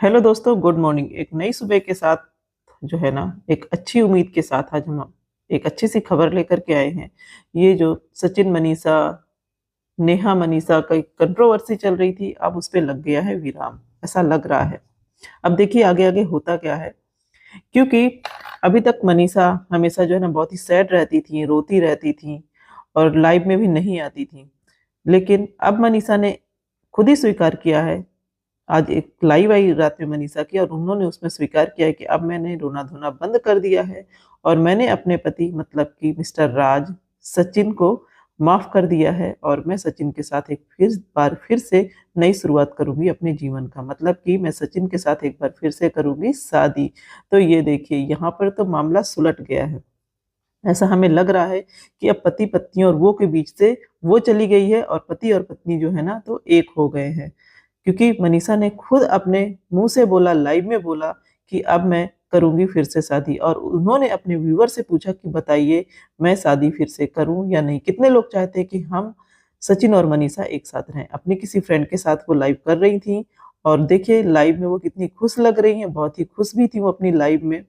Hello दोस्तों, good morning. एक नई सुबह के साथ जो है ना, एक अच्छी उम्मीद के साथ आज हम एक अच्छी सी खबर लेकर के आए हैं। ये जो सचिन मनीषा, नेहा मनीषा का एक कंट्रोवर्सी चल रही थी, अब उस पे लग गया है विराम, ऐसा लग रहा है। अब देखिए आगे आगे होता क्या है, क्योंकि अभी तक मनीषा हमेशा जो है ना बहुत ही सैड रहती थी, रोती रहती थी और लाइव में भी नहीं आती थी। लेकिन अब मनीषा ने खुद ही स्वीकार किया है। आज एक लाइव आई रात में मनीषा की, और उन्होंने उसमें स्वीकार किया है कि अब मैंने रोना धोना बंद कर दिया है और मैंने अपने पति मतलब कि मिस्टर राज सचिन को माफ कर दिया है, और मैं सचिन के साथ एक फिर से नई शुरुआत करूंगी अपने जीवन का। मतलब कि मैं सचिन के साथ एक बार फिर से करूंगी शादी। तो ये देखिए यहाँ पर तो मामला सुलट गया है। ऐसा हमें लग रहा है कि अब पति पत्नी और वो के बीच से वो चली गई है और पति और पत्नी जो है ना तो एक हो गए हैं। क्योंकि मनीषा ने खुद अपने मुंह से बोला, लाइव में बोला कि अब मैं करूंगी फिर से शादी, और उन्होंने अपने व्यूअर से पूछा कि बताइए मैं शादी फिर से करूं या नहीं। कितने लोग चाहते हैं कि हम सचिन और मनीषा एक साथ रहें। अपनी किसी फ्रेंड के साथ वो लाइव कर रही थी, और देखिए लाइव में वो कितनी खुश लग रही हैं, बहुत ही खुश भी थी वो अपनी लाइव में।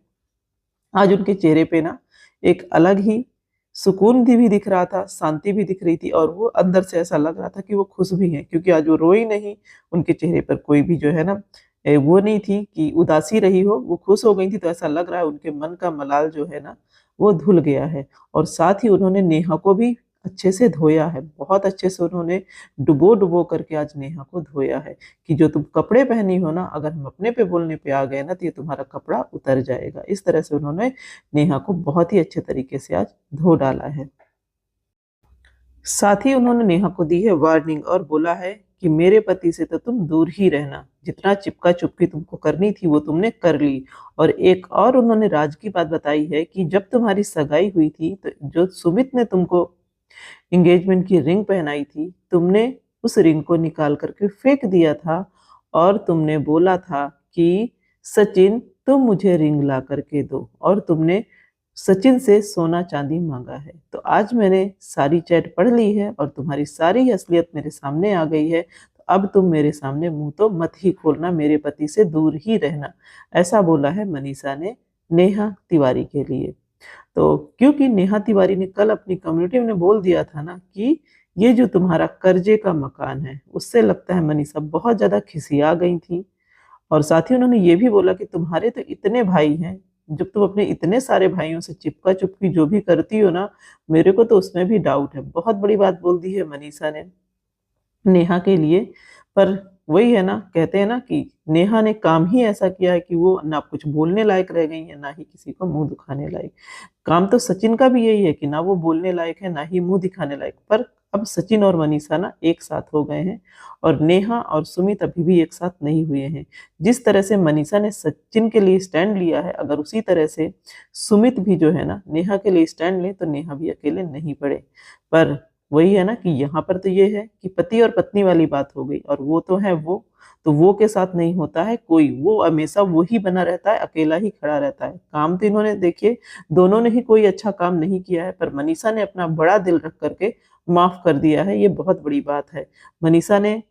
आज उनके चेहरे पे ना एक अलग ही सुकून भी दिख रहा था, शांति भी दिख रही थी, और वो अंदर से ऐसा लग रहा था कि वो खुश भी हैं, क्योंकि आज वो रोई नहीं। उनके चेहरे पर कोई भी जो है ना वो नहीं थी कि उदासी रही हो, वो खुश हो गई थी। तो ऐसा लग रहा है उनके मन का मलाल जो है ना वो धुल गया है। और साथ ही उन्होंने नेहा को भी अच्छे से धोया है, बहुत अच्छे से उन्होंने डुबो डुबो करके आज नेहा को धोया है कि जो तुम कपड़े पहनी हो ना, अगर हम अपने पे बोलने पे आ गए ना तो ये तुम्हारा कपड़ा उतर जाएगा। इस तरह से उन्होंने नेहा को बहुत ही अच्छे तरीके से आज धो डाला है। साथ ही उन्होंने नेहा को दी है वार्निंग और बोला है कि मेरे पति से तो तुम दूर ही रहना, जितना चिपका चुपकी तुमको करनी थी वो तुमने कर ली। और एक और उन्होंने राज की बात बताई है कि जब तुम्हारी सगाई हुई थी तो जो सुमित ने तुमको एंगेजमेंट की रिंग पहनाई थी, तुमने उस रिंग को निकाल करके फेंक दिया था, और तुमने बोला था कि सचिन तुम मुझे रिंग ला करके दो, और तुमने सचिन से सोना चांदी मांगा है। तो आज मैंने सारी चैट पढ़ ली है और तुम्हारी सारी असलियत मेरे सामने आ गई है। तो अब तुम मेरे सामने मुंह तो मत ही खोलना, मेरे पति से दूर ही रहना। ऐसा बोला है मनीषा ने नेहा तिवारी के लिए। तो क्योंकि नेहा तिवारी ने कल अपनी कम्युनिटी में बोल दिया था ना कि ये जो तुम्हारा कर्जे का मकान है, उससे लगता है मनीषा बहुत ज्यादा खिसिया गई थी। और साथ ही उन्होंने ये भी बोला कि तुम्हारे तो इतने भाई हैं, जब तुम अपने इतने सारे भाइयों से चिपका चुपकी जो भी करती हो ना, मेरे को तो उसमें भी डाउट है। बहुत बड़ी बात बोल दी है मनीषा ने नेहा के लिए। पर वही है ना, कहते हैं ना कि नेहा ने काम ही ऐसा किया है कि वो ना कुछ बोलने लायक रह गई है, ना ही किसी को मुंह दिखाने लायक। काम तो सचिन का भी यही है कि ना वो बोलने लायक है, ना ही मुंह दिखाने लायक। पर अब सचिन और मनीषा ना एक साथ हो गए हैं, और नेहा और सुमित अभी भी एक साथ नहीं हुए हैं। जिस तरह से मनीषा ने सचिन के लिए स्टैंड लिया है, अगर उसी तरह से सुमित भी जो है ना नेहा के लिए स्टैंड ले, तो नेहा भी अकेले नहीं पड़े। पर वही है ना कि यहाँ पर तो ये है कि पति और पत्नी वाली बात हो गई, और वो तो है वो, तो वो के साथ नहीं होता है कोई, वो हमेशा वो ही बना रहता है, अकेला ही खड़ा रहता है। काम तो इन्होंने देखिए दोनों ने ही कोई अच्छा काम नहीं किया है, पर मनीषा ने अपना बड़ा दिल रख करके माफ कर दिया है, ये बहुत बड़ी बात है। मनीषा ने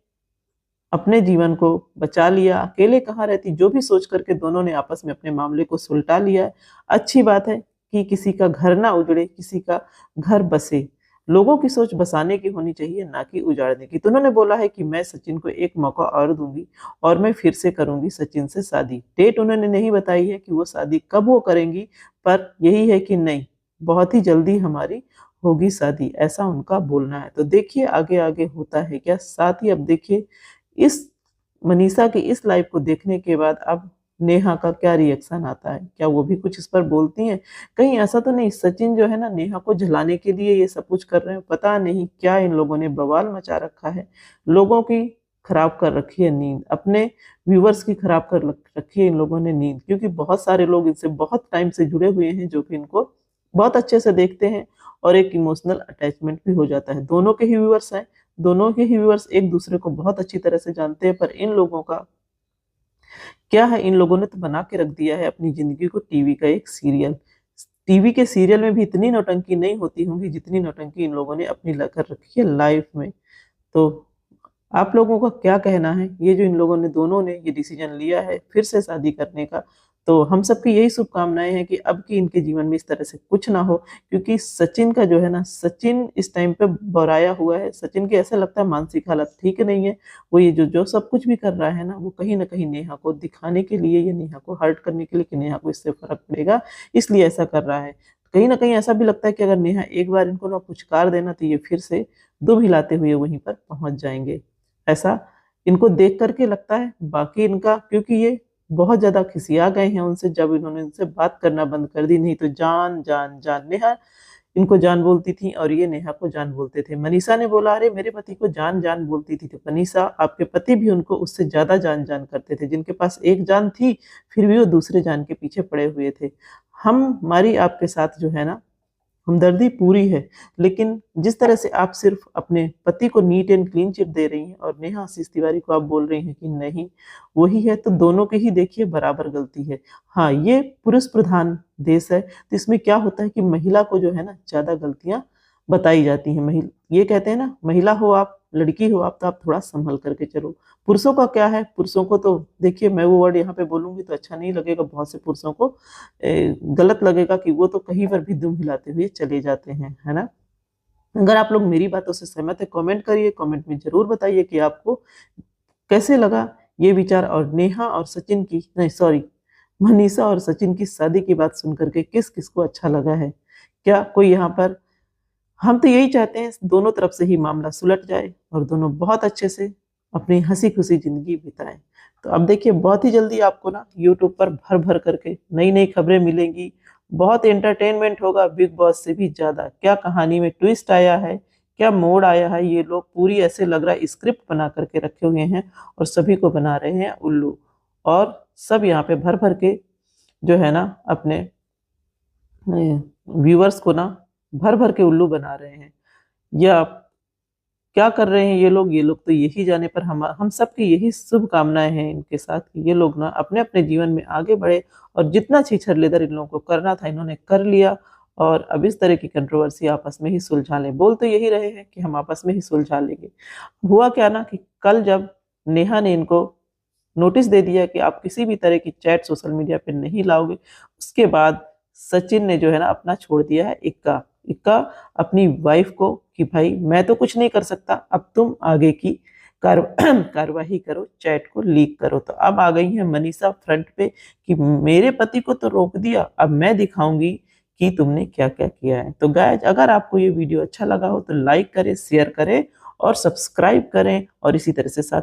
अपने जीवन को बचा लिया, अकेले कहाँ रहती, जो भी सोच करके दोनों ने आपस में अपने मामले को सुलटा लिया है। अच्छी बात है कि किसी का घर ना उजड़े, किसी का घर बसे। लोगों की सोच बसाने की होनी चाहिए, ना कि उजाड़ने की। तो उन्होंने बोला है कि मैं सचिन को एक मौका और दूंगी, और मैं फिर से करूंगी सचिन से शादी। डेट उन्होंने नहीं बताई है कि वो शादी कब वो करेंगी, पर यही है कि नहीं, बहुत ही जल्दी हमारी होगी शादी, ऐसा उनका बोलना है। तो देखिए आगे आगे होता है क्या। साथ ही अब देखिए इस मनीषा की इस लाइव को देखने के बाद अब नेहा का क्या रिएक्शन आता है, क्या वो भी कुछ इस पर बोलती हैं। कहीं ऐसा तो नहीं सचिन जो है ना नेहा को झलाने के लिए ये सब कुछ कर रहे हैं, पता नहीं क्या इन लोगों ने बवाल मचा रखा है। लोगों की खराब कर रखी है नींद, अपने व्यूवर्स की खराब कर रखी है इन लोगों ने नींद, क्योंकि बहुत सारे लोग इनसे बहुत टाइम से जुड़े हुए हैं, जो कि इनको बहुत अच्छे से देखते हैं, और एक इमोशनल अटैचमेंट भी हो जाता है। दोनों के ही व्यूवर्स हैं, दोनों के ही व्यूअर्स एक दूसरे को बहुत अच्छी तरह से जानते हैं। पर इन लोगों का क्या है, इन लोगों ने तो बना के रख दिया है अपनी जिंदगी को टीवी का एक सीरियल। टीवी के सीरियल में भी इतनी नौटंकी नहीं होती होंगी जितनी नौटंकी इन लोगों ने अपनी कर रखी है लाइफ में। तो आप लोगों का क्या कहना है? ये जो इन लोगों ने दोनों ने ये डिसीजन लिया है फिर से शादी करने का, तो हम सबकी यही शुभकामनाएँ हैं कि अब की इनके जीवन में इस तरह से कुछ ना हो, क्योंकि सचिन का जो है ना, सचिन इस टाइम पे बौराया हुआ है। सचिन की ऐसा लगता है मानसिक हालत ठीक नहीं है। वो ये जो जो सब कुछ भी कर रहा है ना, वो कहीं न कहीं नेहा को दिखाने के लिए या नेहा को हर्ट करने के लिए कि नेहा को इससे फ़र्क पड़ेगा, इसलिए ऐसा कर रहा है। कहीं न कहीं ऐसा भी लगता है कि अगर नेहा एक बार इनको ना पुचकार दे ना, तो ये फिर से दुम हिलाते हुए वहीं पर पहुँच जाएँगे। ऐसा इनको देख कर के लगता है। बाकी इनका, क्योंकि ये बहुत ज़्यादा खिसिया गए हैं उनसे, जब इन्होंने उनसे बात करना बंद कर दी, नहीं तो जान, जान, जान। नेहा इनको जान बोलती थी और ये नेहा को जान बोलते थे। मनीषा ने बोला, "अरे! मेरे पति को जान, जान बोलती थी।" तो मनीषा, आपके पति भी उनको उससे ज़्यादा जान, जान करते थे। जिनके पास एक जान थी, फिर भी वो दूसरे जान के पीछे पड़े हुए थे। हमारी आपके साथ जो है ना, हमदर्दी पूरी है, लेकिन जिस तरह से आप सिर्फ़ अपने पति को नीट एंड क्लीन चिट दे रही हैं और नेहा आशीष तिवारी को आप बोल रही हैं कि नहीं, वही है, तो दोनों की ही देखिए बराबर गलती है। हाँ, ये पुरुष प्रधान देश है, तो इसमें क्या होता है कि महिला को जो है ना, ज़्यादा गलतियाँ बताई जाती हैं। ये कहते हैं ना, महिला हो आप, लड़की हो आप, तो आप थोड़ा सँभल कर के चलो। पुरुषों का क्या है, पुरुषों को तो देखिए, मैं वो वर्ड यहाँ पे बोलूँगी तो अच्छा नहीं लगेगा, बहुत से पुरुषों को गलत लगेगा कि वो तो कहीं पर भी दुम हिलाते हुए चले जाते हैं, है ना? अगर आप लोग मेरी बातों से सहमत हैं, कमेंट करिए, कमेंट में ज़रूर बताइए कि आपको कैसे लगा ये विचार, और नेहा और सचिन की, नहीं सॉरी, मनीषा और सचिन की शादी की बात सुन कर के किस-किस को अच्छा लगा है? क्या कोई यहाँ पर, हम तो यही चाहते हैं दोनों तरफ से ही मामला सुलझ जाए और दोनों बहुत अच्छे से अपनी हँसी-खुशी ज़िंदगी बिताएँ। तो अब देखिए, बहुत ही जल्दी आपको ना यूट्यूब पर भर-भर करके नई-नई खबरें मिलेंगी। बहुत एंटरटेनमेंट होगा बिग बॉस से भी ज़्यादा। क्या कहानी में ट्विस्ट आया है, क्या मोड़ आया है, ये लोग पूरी ऐसे लग रहा है स्क्रिप्ट बना कर के रखे हुए हैं और सभी को बना रहे हैं उल्लू। और सब यहाँ पे भर-भर के जो है ना, अपने व्यूअर्स को ना भर-भर के उल्लू बना रहे हैं। या क्या कर रहे हैं ये लोग? ये लोग तो यही जाने, पर हम सबकी यही शुभकामनाएँ हैं इनके साथ कि ये लोग ना अपने-अपने जीवन में आगे बढ़े, और जितना छीछर-लेदर इन लोगों को करना था इन्होंने कर लिया, और अब इस तरह की कंट्रोवर्सी आपस में ही सुलझा लें। बोल तो यही रहे हैं कि हम आपस में ही सुलझा लेंगे। हुआ क्या ना कि कल जब नेहा ने इनको नोटिस दे दिया कि आप किसी भी तरह की चैट सोशल मीडिया पे नहीं लाओगे, उसके बाद सचिन ने जो है ना अपना छोड़ दिया है इक्का। इक्का अपनी वाइफ़ को कि भाई मैं तो कुछ नहीं कर सकता, अब तुम आगे की कार कार्यवाही करो, चैट को लीक करो। तो अब आ गई हैं मनीषा फ्रंट पे कि मेरे पति को तो रोक दिया, अब मैं दिखाऊँगी कि तुमने क्या-क्या किया है। तो गाइज़, अगर आपको ये वीडियो अच्छा लगा हो तो लाइक करें, शेयर करें और सब्सक्राइब करें, और इसी तरह से साथ